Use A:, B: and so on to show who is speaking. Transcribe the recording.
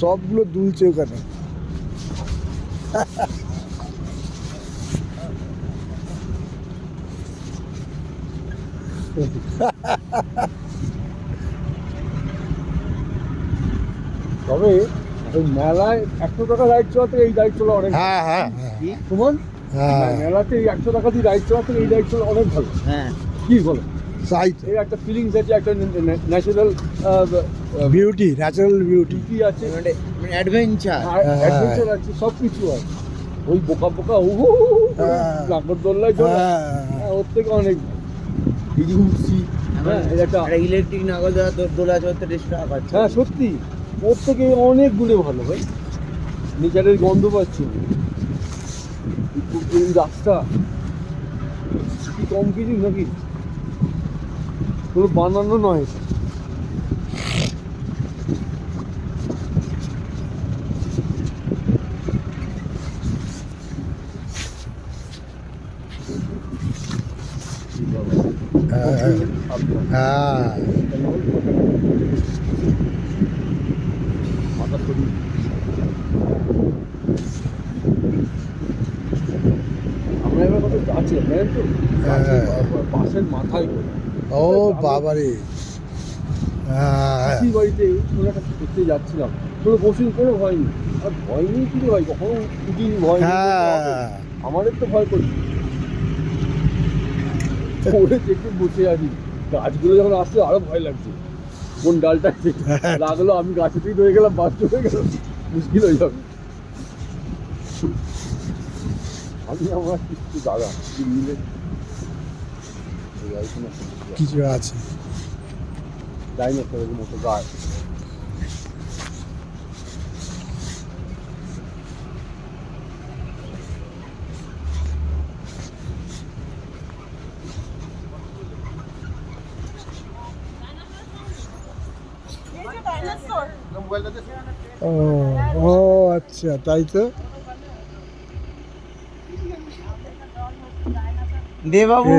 A: সবগুলো দুলছে ওখানে।
B: তবে ওই মেলায় 100 টাকা রাইড চলাতে এই রাইড চলা অনেক,
A: হ্যাঁ হ্যাঁ
B: সুমন,
A: হ্যাঁ,
B: মেলাতে এই 100 টাকা দিয়ে রাইড চলাতে এই রাইড চলা অনেক ভালো।
C: হ্যাঁ,
B: কি বলো?
A: তাই তো।
B: এই একটা ফিলিংস আছে, একটা ন্যাচারাল
A: বিউটি, ন্যাচারাল বিউটি।
B: কি আছে,
C: মানে অ্যাডভেঞ্চার।
B: অ্যাডভেঞ্চার আছে, সব কিছু আছে। ওই বোকা বোকা
A: হ্যাঁ।
B: নাগরদোল্লায় চলা, ওর থেকে অনেক এই যে উঠছি, হ্যাঁ, এই একটা,
C: ইলেকট্রিক নাগরদোলা চলতে 30 টাকা পাচ্ছে।
B: হ্যাঁ সত্যি ওর থেকে অনেক গুণে ভালো ভাই। নেচারের গন্ধ পাচ্ছি, রাস্তা কি কম কিছু নাকি, কোনো বানানো নয় এটা।
A: হ্যাঁ,
B: মাথা শরীর আমরা এবার কত যাচ্ছি জানেন তো, বাসের মাথায় করে
A: ও বাবারে, হ্যাঁ,
B: পিসির বাড়িতে কোনো একটা করতে যাচ্ছিলাম, কোনো বসুন, কোনো ভয় নেই। আর ভয় নেই কি রে ভাই, কখনো উঠিনি, ভয় নেই।
A: হ্যাঁ,
B: আমাদের তো ভয় করছি, ওরে দেখে বসে আছি। গাছগুলো যখন আসছে আরো ভয় লাগছে, কোন ডালটা লাগলো, আমি গাছেতেই রয়ে গেলাম, বাস চলে গেল, মুশকিল হয়ে যাবে। আমি আমার কিছু দাদা মিলে
A: কিছু আছে।
B: ডাইনোসরের মতো গাছ।
A: ও ও আচ্ছা, তাই তো।
C: দে বাবু।